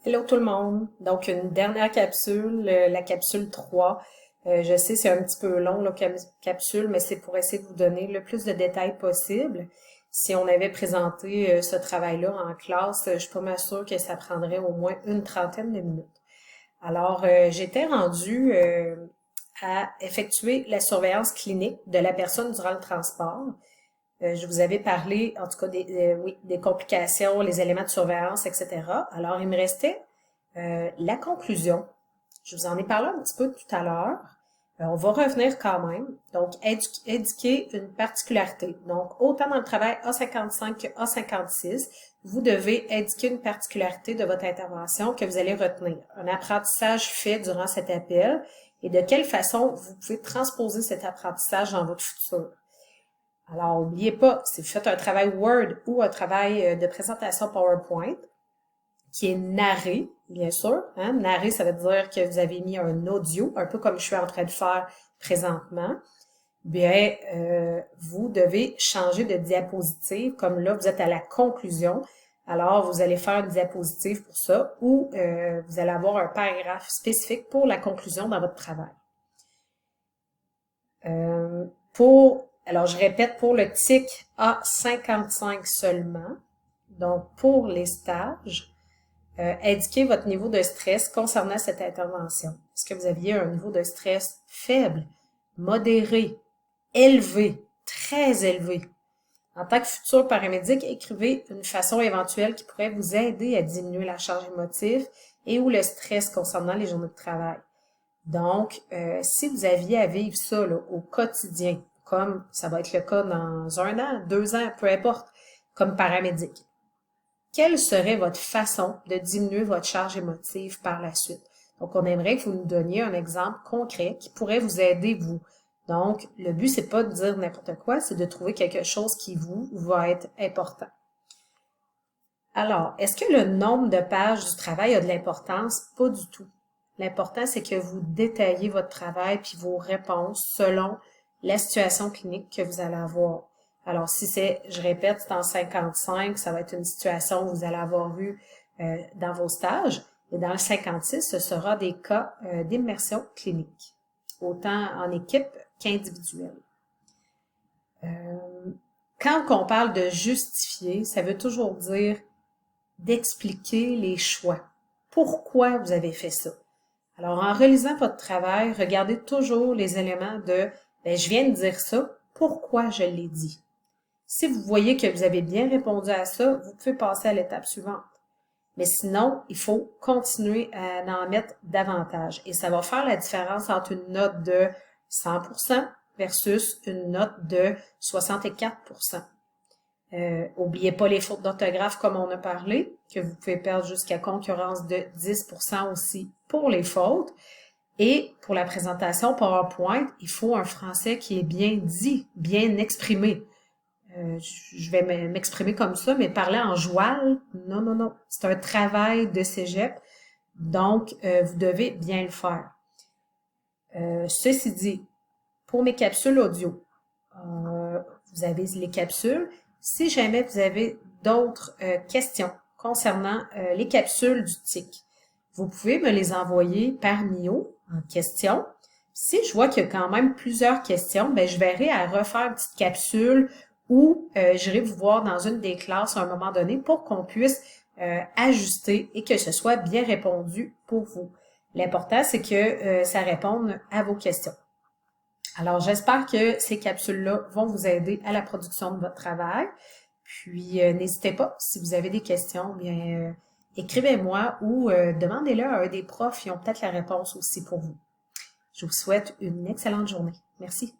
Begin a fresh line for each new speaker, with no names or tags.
Hello tout le monde. Donc, une dernière capsule, la capsule 3. Je sais, c'est un petit peu long, la capsule, mais c'est pour essayer de vous donner le plus de détails possible. Si on avait présenté ce travail-là en classe, je suis pas mal sûre que ça prendrait au moins une trentaine de minutes. Alors, j'étais rendue à effectuer la surveillance clinique de la personne durant le transport. Je vous avais parlé, en tout cas, oui, des complications, les éléments de surveillance, etc. Alors, il me restait la conclusion. Je vous en ai parlé un petit peu tout à l'heure. On va revenir quand même. Donc, indiquer une particularité. Donc, autant dans le travail A55 que A56, vous devez indiquer une particularité de votre intervention que vous allez retenir. Un apprentissage fait durant cet appel et de quelle façon vous pouvez transposer cet apprentissage dans votre futur. Alors, n'oubliez pas, si vous faites un travail Word ou un travail de présentation PowerPoint, qui est narré, bien sûr. Hein? Narré, ça veut dire que vous avez mis un audio, un peu comme je suis en train de faire présentement. Bien, vous devez changer de diapositive. Comme là, vous êtes à la conclusion. Alors, vous allez faire une diapositive pour ça ou vous allez avoir un paragraphe spécifique pour la conclusion dans votre travail. Alors, je répète, pour le TIC A55 seulement, donc pour les stages, indiquez votre niveau de stress concernant cette intervention. Est-ce que vous aviez un niveau de stress faible, modéré, élevé, très élevé? En tant que futur paramédic, écrivez une façon éventuelle qui pourrait vous aider à diminuer la charge émotive et ou le stress concernant les journées de travail. Donc, si vous aviez à vivre ça là, au quotidien, comme ça va être le cas dans 1 an, 2 ans, peu importe, comme paramédic, quelle serait votre façon de diminuer votre charge émotive par la suite? Donc, on aimerait que vous nous donniez un exemple concret qui pourrait vous aider, vous. Donc, le but, c'est pas de dire n'importe quoi, c'est de trouver quelque chose qui vous va être important. Alors, est-ce que le nombre de pages du travail a de l'importance? Pas du tout. L'important, c'est que vous détaillez votre travail puis vos réponses selon la situation clinique que vous allez avoir. Alors, si c'est, je répète, c'est en 55, ça va être une situation que vous allez avoir eu dans vos stages. Et dans le 56, ce sera des cas d'immersion clinique, autant en équipe qu'individuelle. Quand on parle de justifier, ça veut toujours dire d'expliquer les choix. Pourquoi vous avez fait ça? Alors, en relisant votre travail, regardez toujours les éléments de « je viens de dire ça, pourquoi je l'ai dit? » Si vous voyez que vous avez bien répondu à ça, vous pouvez passer à l'étape suivante. Mais sinon, il faut continuer à en mettre davantage. Et ça va faire la différence entre une note de 100% versus une note de 64%. Oubliez pas les fautes d'orthographe comme on a parlé, que vous pouvez perdre jusqu'à concurrence de 10% aussi pour les fautes. Et pour la présentation PowerPoint, il faut un français qui est bien dit, bien exprimé. Je vais m'exprimer comme ça, mais parler en joual, non, non, non. C'est un travail de cégep, donc vous devez bien le faire. Ceci dit, pour mes capsules audio, vous avez les capsules. Si jamais vous avez d'autres questions concernant les capsules du TIC, vous pouvez me les envoyer par MIO en question. Si je vois qu'il y a quand même plusieurs questions, je verrai à refaire une petite capsule ou j'irai vous voir dans une des classes à un moment donné pour qu'on puisse ajuster et que ce soit bien répondu pour vous. L'important, c'est que ça réponde à vos questions. Alors, j'espère que ces capsules-là vont vous aider à la production de votre travail. Puis, n'hésitez pas, si vous avez des questions, écrivez-moi ou demandez-le à un des profs, ils ont peut-être la réponse aussi pour vous. Je vous souhaite une excellente journée. Merci.